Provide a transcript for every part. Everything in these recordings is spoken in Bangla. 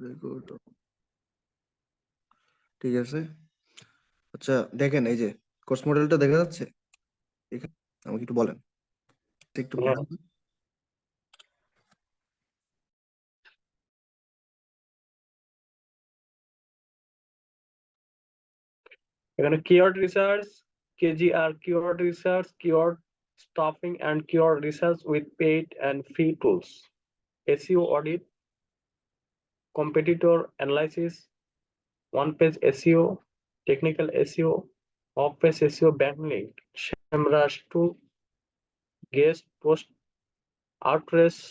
রেকর্ড। ঠিক আছে। আচ্ছা দেখেন, এই যে কোর্স মডেলটা দেখা যাচ্ছে এখানে, আমাকে একটু বলেন, একটু হ্যাঁ, বলেন তো। এখানে keyword research, KGR, keyword research, keyword stuffing and keyword research with paid and free tools, SEO audit, competitor analysis, one-page SEO, technical SEO, off-page SEO backlink, SEMrush to guest post outrage,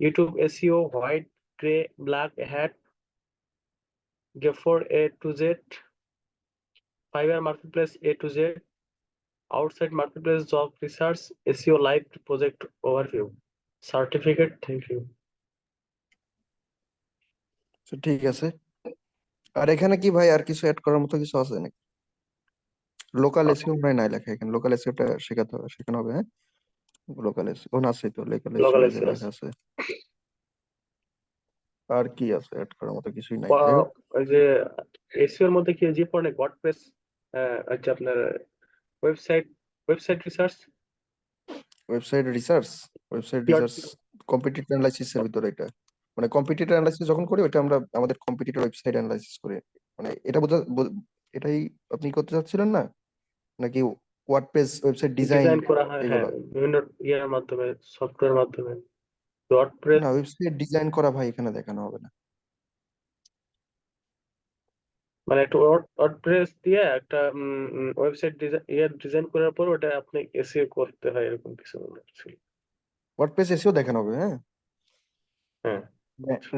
YouTube SEO, white, gray, black hat, Gepher A to Z, Fiverr Marketplace A to Z, outside marketplace job research, SEO live project overview, certificate. Thank you. তো ঠিক আছে। আর এখানে কি ভাই আর কিছু অ্যাড করার মতো কিছু আছে নাকি? লোকাল এসইও নাই নাই লেখা এখানে, লোকাল এসইওটা শেখানো হবে, হ্যাঁ। লোকাল এসইও আছে তো, লোকাল এসইও Local যে SEO লেখা আছে। আর কি আছে অ্যাড করার মতো? কিছুই নাই, যাই হোক। ওই যে এসইও এর মধ্যে কি যে পড়ে ওয়ার্ডপ্রেস, হচ্ছে আপনার website website research, website research competitor analysis এর ভিতরে এটা, মানে কম্পিটিটর অ্যানালাইসিস যখন করি ওটা আমরা আমাদের কম্পিটিটর ওয়েবসাইট অ্যানালাইসিস করি, মানে এটা এটাই আপনি করতে চাচ্ছিলেন না নাকি? ওয়ার্ডপ্রেস ওয়েবসাইট ডিজাইন ডিজাইন করা হয়, হ্যাঁ, এগুলো? বিভিন্ন ইয়ার মাধ্যমে, সফটওয়্যার মাধ্যমে, ওয়ার্ডপ্রেস। না, ওয়েবসাইট ডিজাইন করা ভাই এখানে দেখানো হবে না। মানে একটা ওয়ার্ডপ্রেস দিয়ে একটা ওয়েবসাইট ডিজাইন করার পর ওটা আপনি এসইও করতে হয়, এরকম কিছু মনে হচ্ছিল। ওয়ার্ডপ্রেস এসিও দেখানো হবে, হ্যাঁ। হ্যাঁ,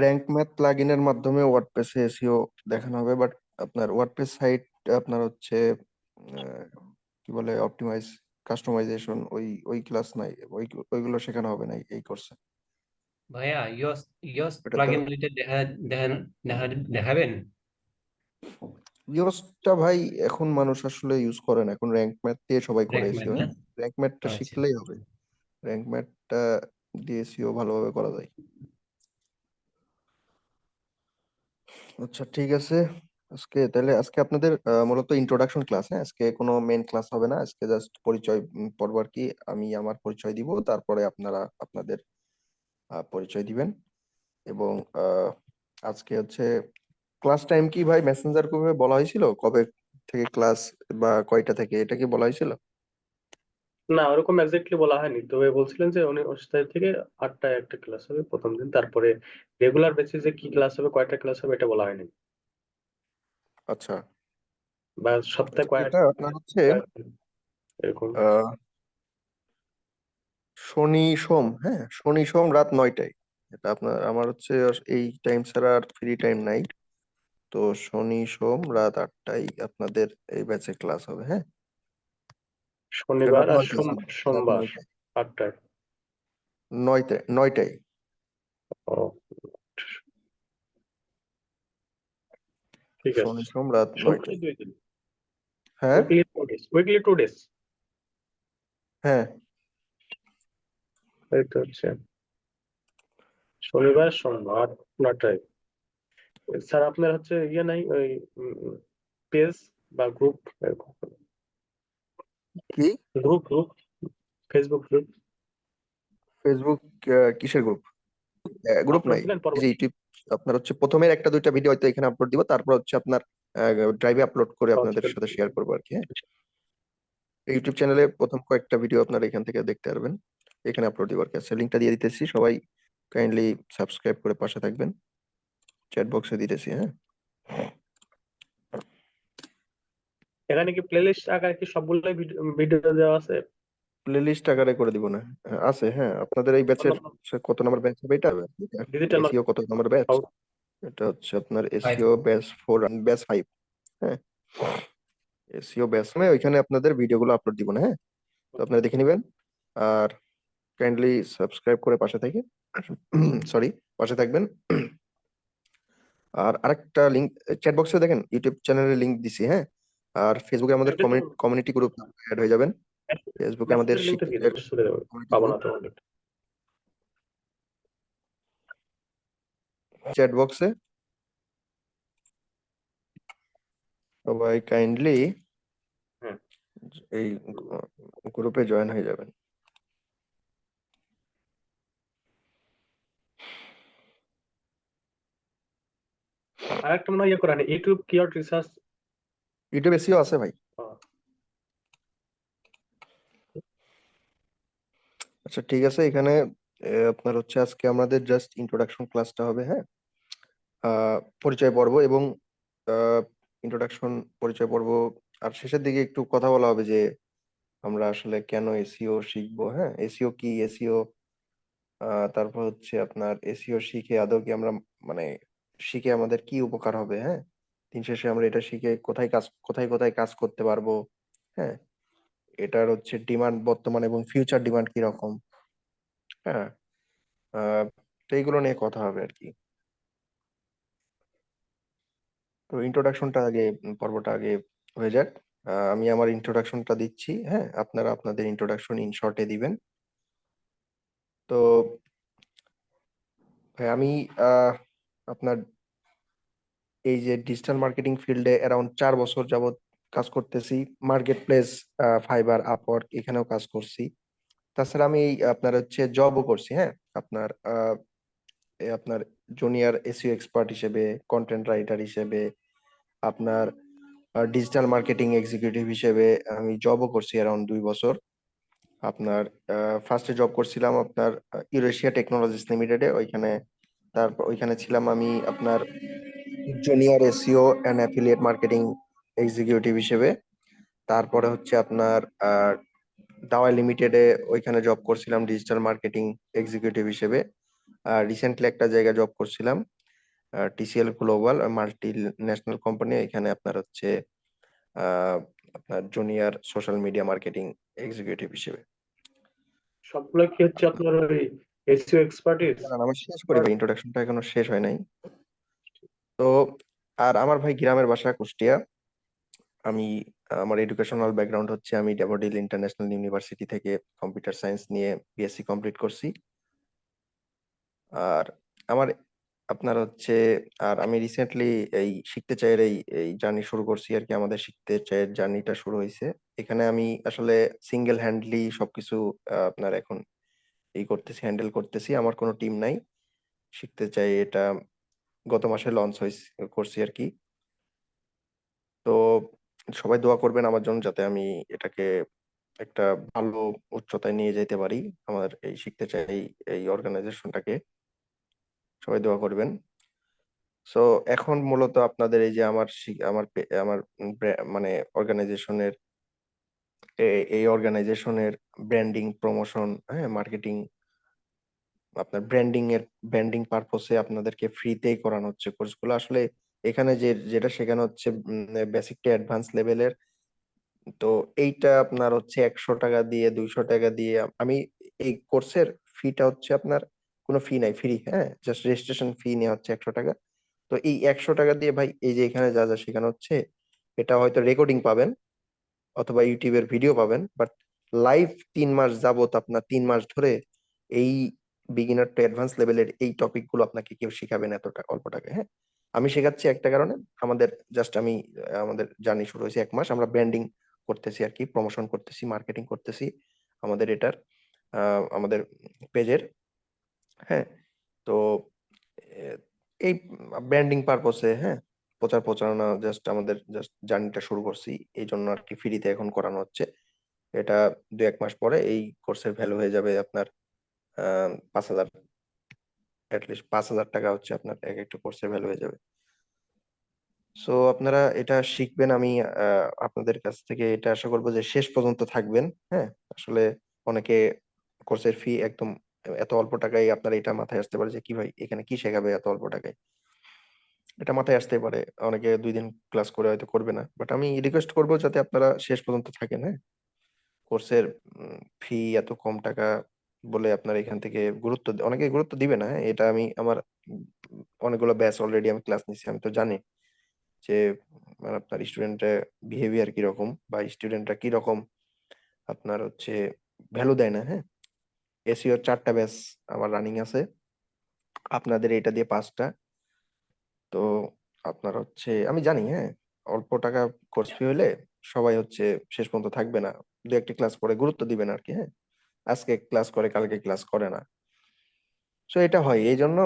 র্যাঙ্ক ম্যাথ প্লাগইনের মাধ্যমে ওয়ার্ডপ্রেসে এসইও দেখানো হবে, বাট আপনার ওয়ার্ডপ্রেস সাইট আপনার হচ্ছে আহ, কি বলে অপটিমাইজ কাস্টমাইজেশন, ওই ক্লাস নাই, ওইগুলো শেখানো হবে না এই কোর্সে। ভাইয়া ইয়স ইয়স এটা তো প্লাগইন দেখাবেন? ইউসটা ভাই এখন মানুষ আসলে ইউজ করে না, এখন র্যাঙ্ক ম্যাথ দিয়ে সবাই করে র্যাঙ্ক ম্যাথ এসইও, না? হ্যাঁ। র্যাঙ্ক ম্যাথটা আচ্ছা, শিখলেই হবে, র্যাঙ্ক ম্যাথটা দিয়ে এসইও ভালোভাবে করা যায়। আচ্ছা ঠিক আছে। আজকে আপনাদের মূলত ইন্ট্রোডাকশন ক্লাস, হ্যাঁ। আজকে কোনো মেন ক্লাস হবে না, আজকে জাস্ট পরিচয় পর্ব আর কি। আমি আমার পরিচয় দিব, তারপরে আপনারা আপনাদের পরিচয় দিবেন। এবং আজকে হচ্ছে ক্লাস টাইম কি ভাই মেসেঞ্জার গ্রুপে বলা হয়েছিল কবে থেকে ক্লাস বা কয়টা থেকে, এটা কি বলা হয়েছিল? না ওরকম এক্স্যাক্টলি বলা হয়নি, তবে বলছিলেন যে উনি 19 থেকে 8টায় একটা ক্লাস হবে প্রথম দিন, তারপরে রেগুলার বেসিসে কি ক্লাস হবে, কয়টা ক্লাস হবে এটা বলা হয়নি, আচ্ছা বা সপ্তাহে আচ্ছা, এটা আপনার হচ্ছে কয়েকদিন এরকম। আহ শনি সোম, হ্যাঁ, শনি সোম রাত 9টায়। এটা আপনার আমার হচ্ছে এই টাইম ছাড়া আর ফ্রি টাইম নাই। তো শনি সোম রাত 8টায় আপনাদের এই ব্যাচে ক্লাস হবে, হ্যাঁ। শনিবার রাত আর 9টায়, সরি, রাত সোমবার 9টায়, 8টায়। 9টায় ও, ঠিক আছে। শনি সোম রাত সপ্তাহে 9টায়। 2 দিন, হ্যাঁ উইকলি 2 ডেজ। হ্যাঁ। এই তো হচ্ছে শনিবার সোমবার 9টায়। স্যার আপনার হচ্ছে ইয়ে নাই ওই পেজ বা গ্রুপ, কি গ্রুপ ফেসবুক গ্রুপ ফেসবুক? কিসের গ্রুপ? গ্রুপ আপলোড নাই। দিলেন এই যে পরবর্তী? ইউটিউব, আপনার হচ্ছে প্রথমের একটা দুইটা ভিডিও হয়তো এখানে আপলোড দিব, তারপর হচ্ছে আপনার ড্রাইভে আপলোড করে আপনাদের সাথে শেয়ার করবো আর কি, হ্যাঁ। ইউটিউব চ্যানেলে প্রথম কয়েকটা ভিডিও আপনারা এখান থেকে দেখতে পারবেন, এখানে আপলোড দিব আর কি। আচ্ছা, লিঙ্কটা দিয়ে দিতেছি, সবাই কাইন্ডলি সাবস্ক্রাইব করে পাশে থাকবেন, চ্যাট বক্সে দিতেছি, হ্যাঁ। এখানে কি প্লেলিস্ট আকারে কি সবগুলোই ভিডিও দেওয়া আছে? প্লেলিস্ট আকারে করে দিব না? আছে, হ্যাঁ। আপনাদের এই ব্যাচের কত নম্বর ব্যাচ হবে এটা? ডিজিটাল এসইও কত নম্বর ব্যাচ? এটা হচ্ছে আপনার এসইও ব্যাচ 4, ব্যাচ 5, হ্যাঁ। এসইও ব্যাচ ওইখানে আপনাদের ভিডিওগুলো আপলোড দিব না, হ্যাঁ। তো আপনারা দেখে নেবেন, আর কাইন্ডলি সাবস্ক্রাইব করে পাশে থেকে সরি পাশে থাকবেন। আর আরেকটা লিংক চ্যাট বক্সে দেখেন, ইউটিউব চ্যানেলের লিংক দিছি, হ্যাঁ। আর ফেসবুকে আমাদের কমিউনিটি গ্রুপ অ্যাড হয়ে যাবেন। ফেসবুকে আমাদের মেসেজের লিংকটা দিয়ে শিক্ষকদের দেবেন, চলে যাবে, কমিউনিটি পাবো না গ্রুপ। তোমাদের। চ্যাট বক্সে সবাই কাইন্ডলি হ্যাঁ। এই গ্রুপে জয়েন হয়ে যাবেন। আর একটা মনে হয় ইয়ে করেন, YouTube keyword research. YouTube SEO আছে ভাই? আচ্ছা ঠিক আছে, এখানে আপনার হচ্ছে আজকে আমাদের জাস্ট ইন্ট্রোডাকশন ক্লাসটা হবে, হ্যাঁ। পরিচয় পর্ব এবং ইন্ট্রোডাকশন পরিচয় পর্ব, আর শেষের দিকে একটু কথা বলা হবে যে আমরা আসলে কেন এসইও শিখবো, হ্যাঁ, এসইও কি, এসইও তারপর হচ্ছে আপনার এসইও শিখে আদৌ কি আমরা মানে শিখে আমাদের কি উপকার হবে, হ্যাঁ। দিন শেষে আমরা এটা শিখে কোথায় কোথায় কাজ করতে পারবো, হ্যাঁ। এটার হচ্ছে ডিমান্ড বর্তমান এবং ফিউচার ডিমান্ড কিরকম, হ্যাঁ। তো এইগুলো নিয়ে কথা হবে আর কি। তো ইন্ট্রোডাকশনটা আগে, পর্বটা আগে হয়ে যাক। আমি আমার ইন্ট্রোডাকশনটা দিচ্ছি, হ্যাঁ, আপনারা আপনাদের ইন্ট্রোডাকশন ইন শর্টে দিবেন। তো ভাই আমি আপনার এই যে ডিজিটাল মার্কেটিং ফিল্ডে অ্যারাউন্ড 4 বছর যাবত কাজ করতেছি। মার্কেট প্লেস, ফাইবার, আপওয়ার্ক এখানেও কাজ করছি। তাছাড়া আমি আপনার হচ্ছে জবও করছি, হ্যাঁ। আপনার আপনার জুনিয়র এসইও এক্সপার্ট হিসেবে, কন্টেন্ট রাইটার হিসেবে, আপনার ডিজিটাল মার্কেটিং এক্সিকিউটিভ হিসেবে আমি জবও করছি অ্যারাউন্ড 2 বছর। আপনার ফার্স্টে জব করছিলাম আপনার ইউরেশিয়া টেকনোলজিস লিমিটেডে, ওইখানে। তারপর ওইখানে ছিলাম আমি আপনার junior SEO and affiliate marketing executive হিসেবে। তারপরে হচ্ছে আপনার দাওয়াই লিমিটেডে, ওইখানে জব করছিলাম ডিজিটাল মার্কেটিং এক্সিকিউটিভ হিসেবে। আর রিসেন্টলি একটা জায়গায় জব করছিলাম TCL global, multi national company, এখানে আপনার হচ্ছে আহ, আপনার junior social media marketing executive হিসেবে। সবগুলো কি হচ্ছে আপনার ওই এসইও এক্সপার্টিস? দাঁড়ান, আমার শেষ করি ভাই, ইন্ট্রোডাকশনটা এখনো শেষ হয় নাই। তো আর আমার ভাই গ্রামের বাসা কুষ্টিয়া। আমি আমার এডুকেশনাল ব্যাকগ্রাউন্ড হচ্ছে আমি ড্যাফোডিল ইন্টারন্যাশনাল ইউনিভার্সিটি থেকে কম্পিউটার সায়েন্স নিয়ে বিএসসি কমপ্লিট করছি। আর আমার আপনার হচ্ছে, আর আমি রিসেন্টলি এই শিখতে চাইয়ের এই জার্নি শুরু করছি আর কি। আমাদের শিখতে চাইয়ের জার্নিটা শুরু হয়েছে এখানে। আমি আসলে সিঙ্গেল হ্যান্ডলি সবকিছু আপনার এখন হ্যান্ডেল করতেছি, আমার কোনো টিম নাই। শিখতে চাই এটা গত মাসে লঞ্চ হয়েছে, করছি আর কি। তো সবাই দোয়া করবেন আমার জন্য, যাতে আমি এটাকে একটা ভালো উচ্চতায় নিয়ে যেতে পারি, আমার এই শিখতে চাই এই অর্গানাইজেশনটাকে। সবাই দোয়া করবেন। সো এখন মূলত আপনাদের এই যে আমার মানে অর্গানাইজেশনের, এই অর্গানাইজেশনের ব্র্যান্ডিং, প্রমোশন, হ্যাঁ, মার্কেটিং, আপনার ব্র্যান্ডিং পারপোসে আপনাদেরকে ফ্রিতেই করানো হচ্ছে কোর্সগুলো। আসলে এখানে যেটা শেখানো হচ্ছে বেসিক টু অ্যাডভান্স লেভেলের। তো এইটা আপনার হচ্ছে 100 টাকা দিয়ে, 200 টাকা দিয়ে আমি এই কোর্সের ফিটা হচ্ছে আপনার কোনো ফি নাই, ফ্রি, হ্যাঁ। জাস্ট রেজিস্ট্রেশন ফি নেওয়া হচ্ছে 100 টাকা। তো এই 100 টাকা দিয়ে ভাই এই যে এখানে যা যা শেখানো হচ্ছে, এটা হয়তো রেকর্ডিং পাবেন অথবা ইউটিউবের ভিডিও পাবেন, বাট লাইভ 3 মাস যাবত, আপনার 3 মাস ধরে এই বিগিনার টু অ্যাডভান্স লেভেলের এই টপিক গুলো আপনাকে কেউ শিখাবেন এত টাকা, অল্প টাকা, হ্যাঁ। আমি শেখাচ্ছি একটা কারণে, আমাদের জাস্ট আমি আমাদের জার্নি শুরু হয়েছে 1 মাস, আমরা ব্র্যান্ডিং করতেছি আর কি, প্রমোশন করতেছি, মার্কেটিং করতেছি আমাদের এটার আমাদের পেজের, হ্যাঁ। তো আহ, এই ব্র্যান্ডিং পারপসে, হ্যাঁ, প্রচার প্রচারণা, জাস্ট আমাদের জাস্ট জার্নিটা শুরু করছি, এই জন্য আর কি ফ্রিতে এখন করানো হচ্ছে। এটা 2-1 মাস পরে এই কোর্সের ভ্যালু হয়ে যাবে আপনার 5,000, অ্যাটলিস্ট 5,000 টাকা হচ্ছে আপনার এক একটা কোর্সের ভ্যালু হয়ে যাবে। সো আপনারা এটা শিখবেন, আমি আপনাদের কাছ থেকে এটা আশা করবো যে শেষ পর্যন্ত থাকবেন, হ্যাঁ। আসলে অনেকে কোর্সের ফি একদম এত অল্প টাকায়, আপনার এটা মাথায় আসতে পারে যে কি ভাই এখানে কি শেখাবে এত অল্প টাকায়, এটা মাথায় আসতে পারে। অনেকে 2 দিন ক্লাস করে হয়তো করবে না, বাট আমি রিকোয়েস্ট করবো যাতে আপনারা শেষ পর্যন্ত থাকেন, হ্যাঁ। কোর্সের ফি এত কম টাকা বলে আপনার এখান থেকে অনেকে গুরুত্ব দিবে না, হ্যাঁ। এটা আমি আমার উম, অনেকগুলো ব্যাচ অলরেডি আমি ক্লাস নিচ্ছি, আমি তো জানি যে আপনার স্টুডেন্টের বিহেভিয়ার কিরকম বা স্টুডেন্টরা কিরকম আপনার হচ্ছে ভ্যালু দেয় না, হ্যাঁ। এসইওর 4টা ব্যাচ আমার রানিং আছে, আপনাদের এটা দিয়ে 5টা। তো আপনার হচ্ছে আমি জানি, হ্যাঁ, অল্প টাকা কোর্স ফি হলে সবাই হচ্ছে শেষ পর্যন্ত থাকবে না, দু একটা ক্লাস করে গুরুত্ব দিবে না আর কি, হ্যাঁ, আজকে ক্লাস করে কালকে ক্লাস করে না। তো এটা হয় এই জন্য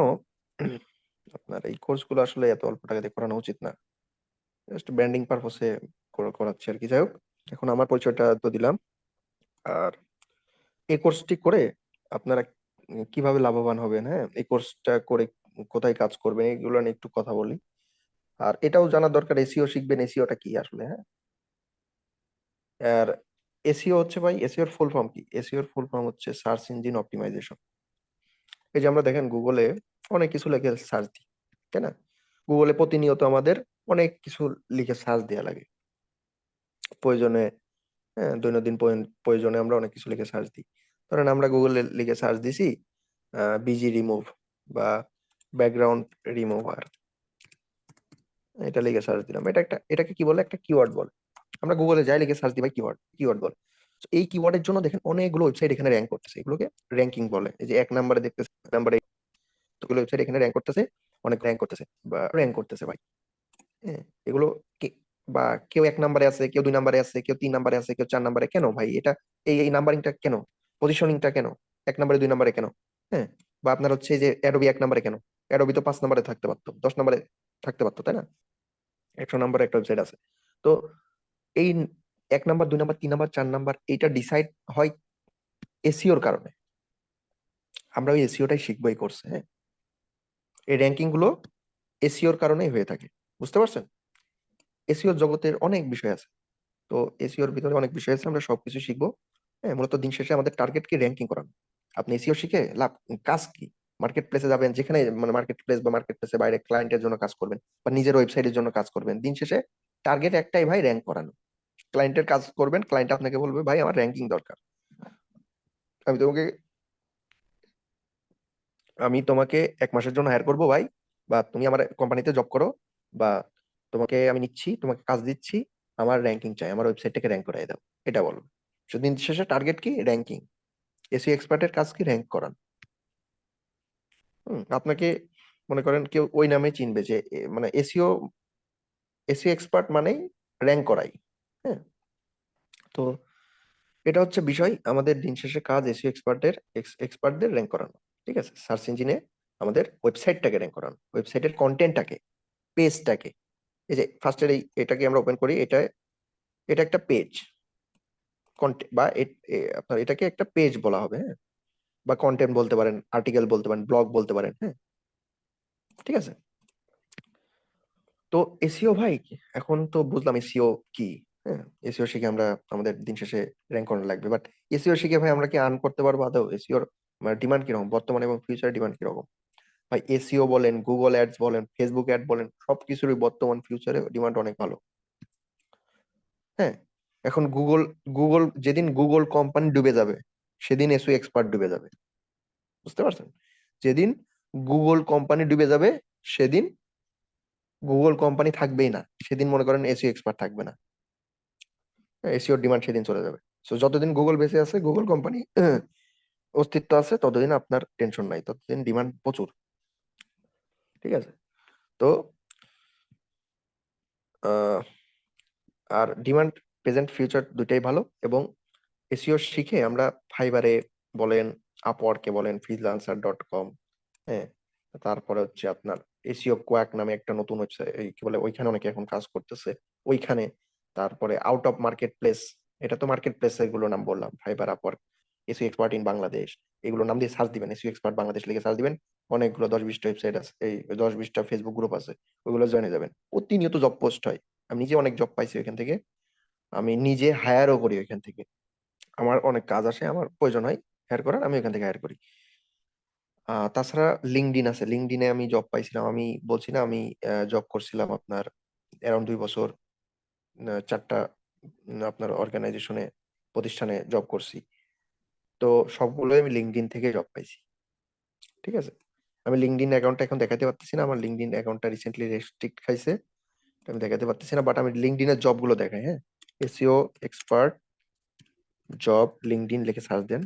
আপনার এই কোর্সগুলো আসলে এত অল্প টাকা দিয়ে করানো উচিত না, জাস্ট ব্র্যান্ডিং পারপসে করাচ্ছে আর কি। যাই হোক, এখন আমার পরিচয়টা তো দিলাম। আর এই কোর্সটি করে আপনারা কিভাবে লাভবান হবেন, হ্যাঁ, এই কোর্সটা করে কোথায় কাজ করবেন এগুলো নিয়ে একটু কথা বলি। আর এটাও জানার দরকার এসইও শিখবেন, এসইওটা কি আসলে, হ্যাঁ। আর এসইও হচ্ছে ভাই, এসইওর ফুল ফর্ম কি? এসইওর ফুল ফর্ম হচ্ছে সার্চ ইঞ্জিন অপটিমাইজেশন। এই যে আমরা দেখেন গুগলে অনেক কিছু লিখে সার্চ দিই, তাই না? গুগলে প্রতিনিয়ত আমাদের অনেক কিছু লিখে সার্চ দেওয়া লাগে প্রয়োজনে, হ্যাঁ, দৈনন্দিন প্রয়োজনে আমরা অনেক কিছু লিখে সার্চ দিই। ধরেন আমরা গুগলে লিখে সার্চ দিছি বিজি রিমুভ বা ব্যাকগ্রাউন্ড রিমুভার, এটা লিখে সার্চ দিলাম, এটাকে কি বলে? একটা কিওয়ার্ড বলে। আমরা গুগলে যাই লিখে সার্চ দিই ভাই, কিওয়ার্ড কিওয়ার্ড বলে। তো এই কিওয়ার্ডের জন্য দেখেন অনেকগুলো ওয়েবসাইট এখানে র্যাঙ্ক করতেছে, এগুলোকে র্যাঙ্কিং বলে। এই যে 1 নম্বরে দেখতেছে, নাম্বারে এতগুলো ওয়েবসাইট এখানে র্যাঙ্ক করতেছে, অনেক র্যাঙ্ক করতেছে বা র্যাঙ্ক করতেছে ভাই, হ্যাঁ। এগুলো বা কেউ 1 নম্বরে আছে, কেউ 2 নম্বরে আছে, কেউ 3 নম্বরে আছে, কেউ 4 নম্বরে। কেন ভাই এটা? এই নাম্বারিংটা কেন? পজিশনিংটা কেন 1 নম্বরে 2 নম্বরে কেন? হ্যাঁ। বা আপনার হচ্ছে এই যে অ্যাডোবি 1 নম্বরে কেন? অ্যাডোবি তো 5 নম্বরে থাকতে পারতো, 10 নম্বরে থাকতে পারতো, তাই না? 100 নম্বরে একটা ওয়েবসাইট আছে। তো এই 1 নম্বর, 2 নম্বর, 3 নম্বর, 4 নম্বর এইটা ডিসাইড হয় এসিওর কারণে। আমরা ওই এসিওটাই শিখবো এই কোর্সে, হ্যাঁ। এই র্যাঙ্কিং গুলো এসিওর কারণেই হয়ে থাকে, বুঝতে পারছেন? এসিওর জগতের অনেক বিষয় আছে। তো এসিওর ভিতরে অনেক বিষয় আছে, আমরা সবকিছু শিখবো, হ্যাঁ। মূলত দিন শেষে আমাদের টার্গেট কি? র্যাঙ্কিং করানো। আপনি এসিও শিখে লাভ, কাজ কি? মার্কেট প্লেসে যাবেন, যেখানে মানে মার্কেট প্লেস বা মার্কেট প্লেসে বাইরে ক্লায়েন্টের জন্য কাজ করবেন বা নিজের ওয়েবসাইটের জন্য কাজ করবেন। দিন শেষে টার্গেট একটাই ভাই, র্যাঙ্ক করানো। ক্লায়েন্টের কাজ করবেন, ক্লায়েন্ট আপনাকে বলবে ভাই আমার র্যাঙ্কিং দরকার, আমি তোমাকে আমি তোমাকে 1 মাসের জন্য হায়ার করবো ভাই, বা তুমি আমার কোম্পানিতে জব করো, বা তোমাকে আমি নিচ্ছি, তোমাকে কাজ দিচ্ছি, আমার র্যাঙ্কিং চাই, আমার ওয়েবসাইটটাকে র্যাঙ্ক করাই দাও, এটা বলবো। দিন শেষে টার্গেট কি? র্যাঙ্কিং। এসইও এক্সপার্টের কাজ কি? র্যাঙ্ক করান। আপনাকে মনে করেন কেউ ওই নামে চিনবে যে মানে এসইও এক্সপার্ট মানেই র্যাঙ্ক করাই, হ্যাঁ। তো এটা হচ্ছে বিষয়, আমাদের দিন শেষে কাজ এসইও এক্সপার্টদের র্যাঙ্ক করানো, ঠিক আছে? সার্চ ইঞ্জিনে আমাদের ওয়েবসাইটটাকে র্যাঙ্ক করানো, ওয়েবসাইটের কন্টেন্টটাকে, পেজটাকে। এই যে ফার্স্টের এটাকে আমরা ওপেন করি, এটা একটা পেজ, বা আপনার এটাকে একটা পেজ বলা হবে, হ্যাঁ। বা কন্টেন্ট বলতে পারেন, আর্টিকেল বলতে পারেন, ব্লগ বলতে পারেন, হ্যাঁ, ঠিক আছে। তো এসইও ভাই, এখন তো বুঝলাম এসইও কি, হ্যাঁ। এসইও শিখে আমরা আমাদের দিন শেষে র্যাঙ্ক করানো লাগবে, বাট এসইও শিখে ভাই আমরা কি আর্ন করতে পারবো আদৌ? এসইওর ডিমান্ড কিরকম বর্তমানে এবং ফিউচারে? ডিমান্ড কিরকম ভাই? এসইও বলেন, গুগল অ্যাডস বলেন, ফেসবুক অ্যাড বলেন, সবকিছুরই বর্তমান ফিউচারে ডিমান্ড অনেক ভালো, হ্যাঁ। এখন গুগল যেদিন গুগল কোম্পানি ডুবে যাবে, সেদিন এসইও এক্সপার্ট ডুবে যাবে, বুঝতে পারছেন? যেদিন গুগল কোম্পানি ডুবে যাবে, সেদিন গুগল কোম্পানি থাকবেই না, সেদিন মনে করেন এসইও এক্সপার্ট থাকবে না, এসইওর ডিমান্ড সেদিন চলে যাবে। সো যতদিন গুগল বেঁচে আছে, গুগল কোম্পানি অস্তিত্ব আছে, ততদিন আপনার টেনশন নাই, ততদিন ডিমান্ড প্রচুর, ঠিক আছে। তো আহ, আর ডিমান্ড প্রেজেন্ট ফিউচার দুইটাই ভালো। এবং এসইও শিখে আমরা ফাইবারে বলেন, আপওয়ার্কে বলেন, freelancer.com, হ্যাঁ, তারপরে হচ্ছে আপনার এসইও কোয়াক নামে একটা নতুন ওয়েবসাইট, কি বলে, ওইখানে অনেকে এখন কাজ করতেছে, ওইখানে। তারপরে আউট অফ মার্কেট প্লেস, এটা তো মার্কেট প্লেস, এগুলো নাম বললাম, fibre, Upwork, SEO expert in Bangladesh, এগুলো নাম দিয়ে সার্চ দিবেন, এসইও এক্সপার্ট বাংলাদেশ লিখে সার্চ দিবেন, অনেকগুলো 10-20টা ওয়েবসাইট আছে, এই 10-20টা ফেসবুক গ্রুপ আছে, ওইগুলো জয়েনে যাবেন। প্রতিনিয়ত জব পোস্ট হয়, আমি নিজে অনেক জব পাইছি ওইখান থেকে, আমি নিজে হায়ারও করি ওইখান থেকে, আমার অনেক কাজ আসে, আমার প্রয়োজন হয় হায়ার করার, আমি ওইখান থেকে হায়ার করি। তাছাড়া লিঙ্কডইন আছে, লিঙ্কডইনে আমি জব পাইছিলাম, আমি বলছি না আমি জব করছিলাম আপনার অ্যারাউন্ড 2 বছর, 4টা আপনার অর্গানাইজেশনে, প্রতিষ্ঠানে জব করছি। তো সবগুলোই আমি লিঙ্কডইন থেকে জব পাইছি, ঠিক আছে। আমি লিঙ্কডইন অ্যাকাউন্টটা এখন দেখাতে পারতেছি না, আমার লিঙ্কডইন অ্যাকাউন্টটা রিসেন্টলি রেস্ট্রিক্ট খাইছে, আমি দেখাতে পারতেছি না, বাট আমি লিঙ্কডইনের জবগুলো দেখাই, হ্যাঁ। এসইও এক্সপার্ট জব লিঙ্কডইন লিখে সার্চ দেন,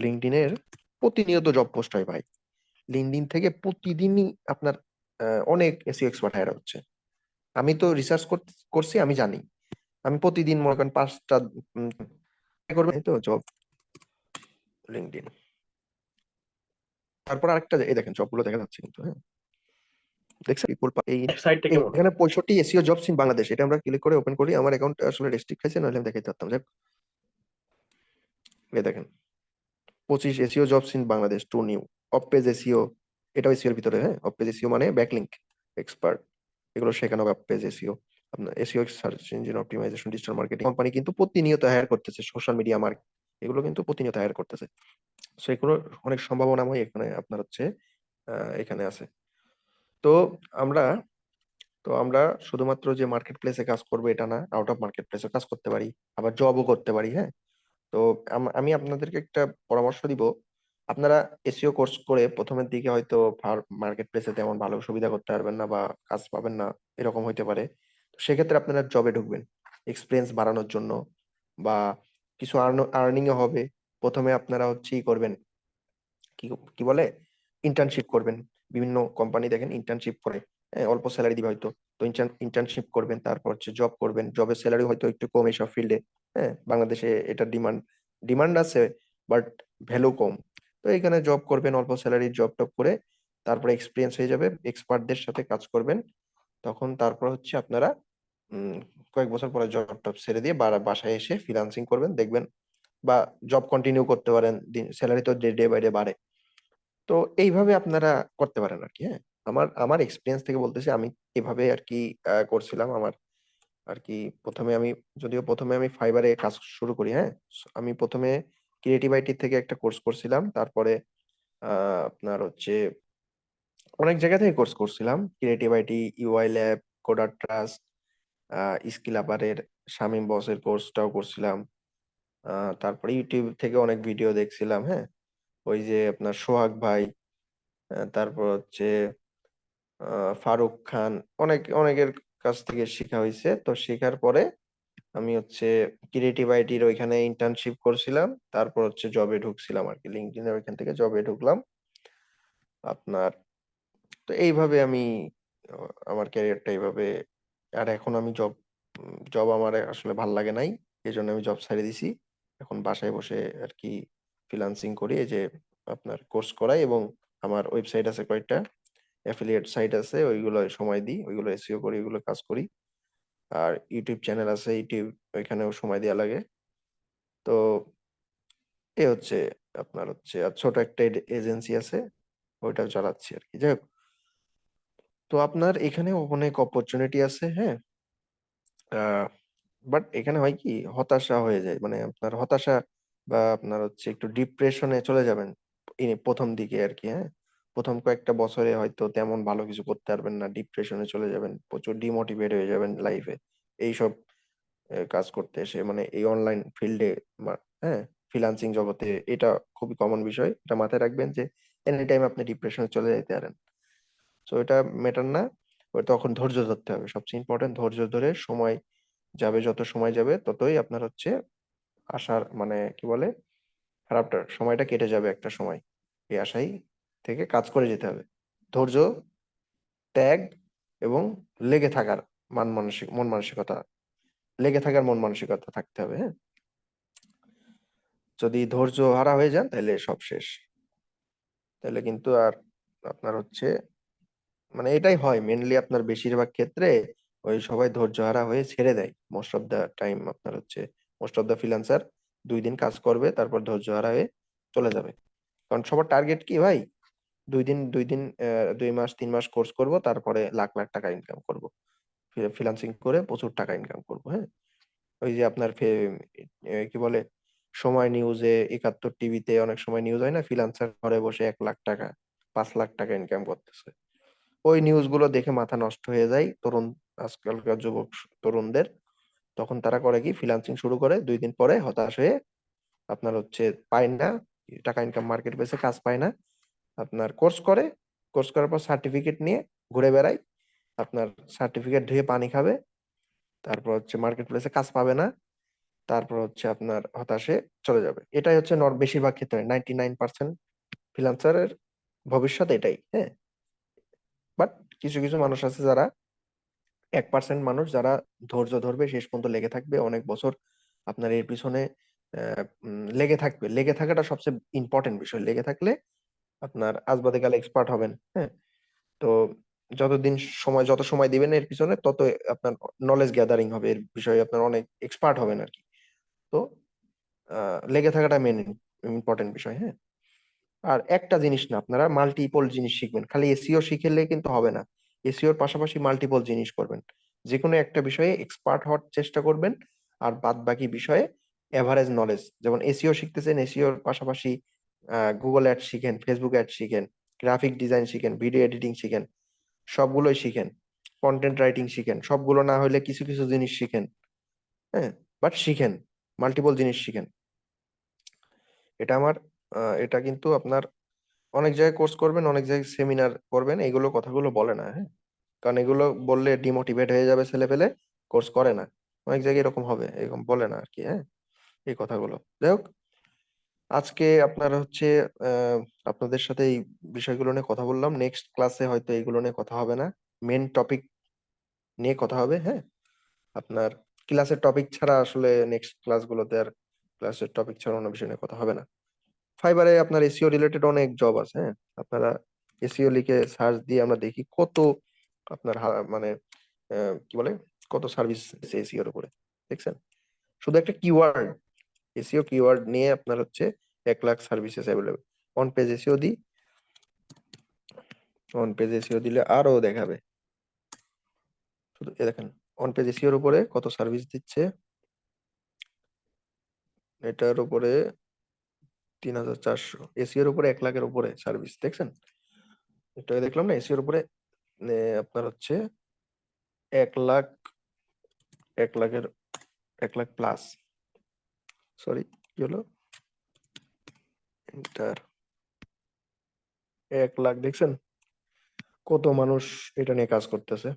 লিঙ্কডইনের প্রতিনিয়ত জব পোস্ট হয় ভাই, লিঙ্কডইন থেকে প্রতিদিনই আপনার অনেক এসইও এক্সপার্ট হায়ার হচ্ছে। আমি তো রিসার্চ করছি, আমি জানি। আমি প্রতিদিন মনে করেন 5টা করবেন, এই তো জব লিঙ্কডইন। তারপর আরেকটা এই দেখেন জবগুলো দেখা যাচ্ছে কিন্তু, হ্যাঁ দেখছেন এই সাইটটা কেমন? এখানে 65 এসইও জবস ইন বাংলাদেশ, এটা আমরা ক্লিক করে ওপেন করি। আমার অ্যাকাউন্ট আসলে রেস্ট্রিক্ট হয়েছে, নাহলে আমি দেখাইতে পারতাম। যাক, এই দেখেন 25 SEO jobs in Bangladesh, to new off page SEO. এটাও এসইও এর ভিতরে, হ্যাঁ। অফ পেজ এসইও মানে ব্যাকলিংক এক্সপার্ট, এগুলো শেখানো। অফ পেজ এসইও, আপনার SEO search engine optimization, digital marketing. Company কিন্তু প্রতিনিয়ত হায়ার করতেছে, সোশ্যাল মিডিয়া মার্কেট এগুলো কিন্তু প্রতিনিয়ত হায়ার করতেছে। সো এগুলোর অনেক সম্ভাবনাময় এখানে আপনার হচ্ছে এখানে আছে। তো আমরা আমরা শুধুমাত্র যে মার্কেট প্লেসে কাজ করবো এটা না, আউট অফ মার্কেট প্লেসে কাজ করতে পারি, আবার জবও করতে পারি, হ্যাঁ। তো আমি আপনাদেরকে একটা পরামর্শ দিব। আপনারা এসইও কোর্স করে প্রথমের দিকে হয়তো মার্কেট প্লেসে তেমন ভালো সুবিধা করতে পারবেন না বা কাজ পাবেন না, এরকম হইতে পারে। তো সেক্ষেত্রে আপনারা জবে ঢুকবেন এক্সপিরিয়েন্স বাড়ানোর জন্য, বা কিছু আর্নিং এ হবে। প্রথমে আপনারা হচ্ছে ই করবেন, কি কি বলে, ইন্টার্নশিপ করবেন। বিভিন্ন কোম্পানি দেখেন ইন্টার্নশিপ করে, হ্যাঁ, অল্প স্যালারি দিবে হয়তো। তো ইন্টার্নশিপ করবেন, তারপর হচ্ছে জব করবেন। জবের স্যালারি হয়তো একটু কম এইসব ফিল্ডে, হ্যাঁ। বাংলাদেশে এটা ডিমান্ড আছে, বাট ভ্যালু কম। তো এখানে জব করবেন, অল্প স্যালারির জব টব করে, তারপরে এক্সপিরিয়েন্স হয়ে যাবে, এক্সপার্টদের সাথে কাজ করবেন। তখন তারপর হচ্ছে আপনারা কয়েক বছর পরে জব টব ছেড়ে দিয়ে বাসায় এসে ফ্রিল্যান্সিং করবেন, দেখবেন। বা জব কন্টিনিউ করতে পারেন, স্যালারি তো ডে বাই ডে বাড়ে। তো এইভাবে আপনারা করতে পারেন আর কি, হ্যাঁ। আমার এক্সপিরিয়েন্স থেকে বলতেছি, আমি এভাবে আর কি করছিলাম আমার আর কি। প্রথমে আমি ফাইবারে কাজ শুরু করি, হ্যাঁ। আমি প্রথমে ক্রিয়েটিভ আইটি থেকে একটা কোর্স করছিলাম, তারপরে আপনার হচ্ছে অনেক জায়গা থেকে কোর্স করছিলাম। Creative IT, UI lab, coder trust, skill আপারের শামীম বসের কোর্সটাও করছিলাম। তারপরে ইউটিউব থেকে অনেক ভিডিও দেখছিলাম, হ্যাঁ। ওই যে আপনার সোহাগ ভাই, তারপর হচ্ছে ফারুক খান, অনেকের কাছ থেকে শেখা হয়েছে। তো শেখার পরে আমি হচ্ছে ক্রিয়েটিভ আইটির ওইখানে ইন্টার্নশিপ করছিলাম, তারপর হচ্ছে জবে ঢুকছিলাম আর কি। লিঙ্কডইনের ওইখান থেকে জবে ঢুকলাম আপনার। তো এইভাবে আমি আমার ক্যারিয়ারটা এইভাবে। আর এখন আমি জব আমার আসলে ভাল লাগে নাই, এই জন্য আমি জব ছেড়ে দিছি। এখন বাসায় বসে আর কি ফ্রিল্যান্সিং করি, এই যে আপনার কোর্স করাই, এবং আমার ওয়েবসাইট আছে কয়েকটা, অ্যাফিলিয়েট সাইট আছে, ওইগুলো সময় দিই, ওইগুলো এসইও করি, ওইগুলো কাজ করি। আর ইউটিউব চ্যানেল আছে, ইউটিউব, ওইখানেও সময় দেওয়া লাগে। তো এ হচ্ছে আপনার হচ্ছে, আর ছোট একটা এজেন্সি আছে, ওইটাও চালাচ্ছি আর কি। যাই হোক, তো আপনার এখানে অনেক অপরচুনিটি আছে, হ্যাঁ। বাট এখানে হয় কি, হতাশা হয়ে যায়, মানে আপনার হতাশা বা আপনার হচ্ছে একটু ডিপ্রেশনে চলে যাবেন প্রথম দিকে আর কি, হ্যাঁ। প্রথম কয়েকটা বছরে হয়তো তেমন ভালো কিছু করতে পারবেন না, ডিপ্রেশনে চলে যাবেন, প্রচুর ডিমোটিভেট হয়ে যাবেন লাইফে এইসব কাজ করতে এসে, মানে এই অনলাইন ফিল্ডে, হ্যাঁ, ফ্রিল্যান্সিং জগতে। এটা খুবই কমন বিষয়, এটা মাথায় রাখবেন যে এনি টাইম আপনি ডিপ্রেশনে চলে যেতে পারেন। তো এটা ম্যাটার না, তখন ধৈর্য ধরতে হবে, সবচেয়ে ইম্পর্টেন্ট। ধৈর্য ধরে সময় যাবে, যত সময় যাবে ততই আপনার হচ্ছে আশার, মানে কি বলে, খারাপটার সময়টা কেটে যাবে একটা সময়। এই আশাই থেকে কাজ করে যেতে হবে। ধৈর্য, ত্যাগ, এবং লেগে থাকার মন মানসিকতা, লেগে থাকার মন মানসিকতা থাকতে হবে, হ্যাঁ। যদি ধৈর্য হারা হয়ে যান তাহলে সব শেষ। তাহলে কিন্তু আর আপনার হচ্ছে, মানে এটাই হয় মেনলি আপনার বেশিরভাগ ক্ষেত্রে, ওই সবাই ধৈর্যহারা হয়ে ছেড়ে দেয় মোস্ট অফ দা টাইম। আপনার হচ্ছে মোস্ট অফ দা ফ্রিল্যান্সার 2 দিন কাজ করবে, তারপর ধৈর্যহারা হয়ে চলে যাবে। কারণ সবার টার্গেট কি ভাই, 2 দিন 2 মাস 3 মাস কোর্স করব, তারপরে লাখ লাখ টাকা ইনকাম করব, ফ্রিল্যান্সিং করে প্রচুর টাকা ইনকাম করব, হ্যাঁ। ওই যে আপনার কি বলে, সময় নিউজে, 71 টিভিতে অনেক সময় নিউজ হয় না, ফ্রিল্যান্সার ঘরে বসে 1 লাখ টাকা, 5 লাখ টাকা ইনকাম করতেছে। ওই নিউজ গুলো দেখে মাথা নষ্ট হয়ে যায় আজকালকার তরুণদের। তখন তারা করে কি, ফ্রিল্যান্সিং শুরু করে, 2 দিন পরে হতাশ হয়ে আপনার হচ্ছে পায় না টাকা, ইনকাম মার্কেট প্লেসে কাজ পায় না। আপনার কোর্স করার পর সার্টিফিকেট নিয়ে ঘুরে বেড়ায়, আপনার সার্টিফিকেট ধুয়ে পানি খাবে, তারপর হচ্ছে মার্কেট প্লেসে কাজ পাবে না, তারপর হচ্ছে আপনার হতাশে চলে যাবে। এটাই হচ্ছে বেশিরভাগ ক্ষেত্রে 99% ফ্রিল্যান্সারের ভবিষ্যৎ এটাই, হ্যাঁ। বাট কিছু কিছু মানুষ আছে যারা 1% মানুষ যারা ধৈর্য ধরবে, শেষ পর্যন্ত লেগে থাকবে অনেক বছর, আপনার এর পিছনে লেগে থাকবে। লেগে থাকাটা সবচেয়ে ইম্পর্টেন্ট বিষয়। লেগে থাকলে আপনার আজ বাদে কালে এক্সপার্ট হবেন। হ্যাঁ, তো যত সময় দিবেন এর পিছনে, তত আপনার নলেজ গ্যাদারিং হবে, এর বিষয়ে আপনার অনেক এক্সপার্ট হবেন আর কি। তো লেগে থাকাটা মেন ইম্পর্টেন্ট বিষয়। হ্যাঁ, আর একটা জিনিস না, আপনারা মাল্টিপল জিনিস শিখবেন। খালি এসইও শিখলে কিন্তু হবে না, এসইওর পাশাপাশি মাল্টিপল জিনিস করবেন। যে কোনো একটা বিষয়ে এক্সপার্ট হওয়ার চেষ্টা করবেন, আর বাদ বাকি বিষয়ে এভারেজ নলেজ। যেমন এসইও শিখতেছেন, এসইওর পাশাপাশি গুগল অ্যাড শিখেন, ফেসবুক অ্যাড শিখেন, গ্রাফিক ডিজাইন শিখেন, ভিডিও এডিটিং শিখেন, সবগুলোই শিখেন। কন্টেন্ট রাইটিং শিখেন, সবগুলো না হলে কিছু কিছু জিনিস শিখেন। হ্যাঁ, বাট শিখেন, মাল্টিপল জিনিস শিখেন। এটা আমার এটা কিন্তু আপনার অনেক জায়গায় কোর্স করবেন, অনেক জায়গায় সেমিনার করবেন, এগুলো কথাগুলো বলে না। হ্যাঁ, কারণ এগুলো বললে ডিমোটিভেট হয়ে যাবে ছেলে পেলে, কোর্স করে না। অনেক জায়গায় এরকম হবে, এরকম বলে না আর কি। হ্যাঁ, এই কথাগুলো যাই হোক, আজকে আপনার হচ্ছে আহ আপনাদের সাথে এই বিষয়গুলো নিয়ে কথা বললাম। নেক্সট ক্লাসে হয়তো এইগুলো নিয়ে কথা হবে না, মেন টপিক নিয়ে কথা হবে। হ্যাঁ, আপনার ক্লাসের টপিক ছাড়া আসলে নেক্সট ক্লাসগুলোতে আর ক্লাসের টপিক ছাড়া অন্য বিষয় নিয়ে কথা হবে না। ফাইবারে আপনার এসইও রিলেটেড অনেক জব আছে। হ্যাঁ, আপনারা এসইও লিখে সার্চ দিয়ে আমরা দেখি কত আপনার মানে কি বলে, কত সার্ভিস এসইওর উপরে, দেখছেন? শুধু একটা কিওয়ার্ড, এসইও কিওয়ার্ড নিয়ে আপনার হচ্ছে 1 lakh services available. On page SEO দিই, অন পেজ এসইও দিলে আরো দেখাবে। শুধু এ দেখেন, অন পেজ এসইওর উপরে কত সার্ভিস দিচ্ছে, এটার উপরে 3,400, এসইওর উপরে 1 লাখের উপরে সার্ভিস, দেখছেন? এটা দেখলাম না, এসইওর উপরে আপনার হচ্ছে 1 লাখ, 1 লাখের 1 লাখ প্লাস, সরি কি হলো, এন্টার, 1 লাখ, দেখছেন কত মানুষ এটা নিয়ে কাজ করতেছে।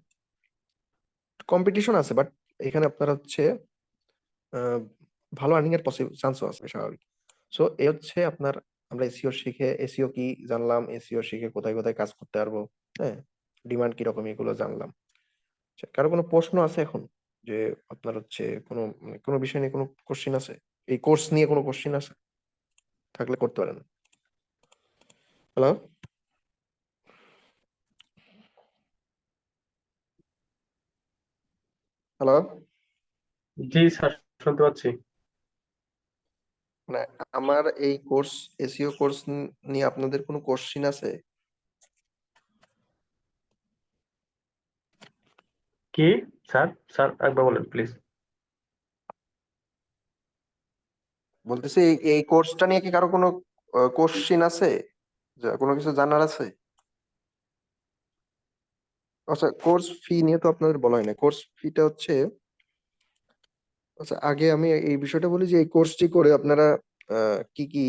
কম্পিটিশন আছে, বাট এখানে আপনার হচ্ছে আহ, ভালো আর্নিং এর চান্সও আছে, স্বাভাবিক। সো এই হচ্ছে আপনার, আমরা এসইও শিখে, এসইও কি জানলাম, এসইও শিখে কোথায় কোথায় কাজ করতে পারবো, হ্যাঁ, ডিমান্ড কিরকম, এগুলো জানলাম। আচ্ছা, কারো কোনো প্রশ্ন আছে এখন? যে আপনার হচ্ছে কোনো বিষয় নিয়ে কোনো কোশ্চিন আছে, এই কোর্স নিয়ে কোনো কোশ্চিন আছে? থাকলে করতে পারেন। Hello, hello. জি স্যার, শুনতে পাচ্ছি। মানে আমার এই কোর্স, এসইও কোর্স নিয়ে আপনাদের কোনো কোশ্চিন আছে? কি স্যার? স্যার একবার বলেন প্লিজ। বলতেছি এই কোর্সটা নিয়ে কি কারো কোনো কোশ্চিন আছে, কোনো কিছু জানার আছে? আচ্ছা, কোর্স ফি নিয়ে তো আপনাদের বলা হয় না। কোর্স ফিটা হচ্ছে, আচ্ছা আগে আমি এই বিষয়টা বলি যে এই কোর্সটি করে আপনারা কি কি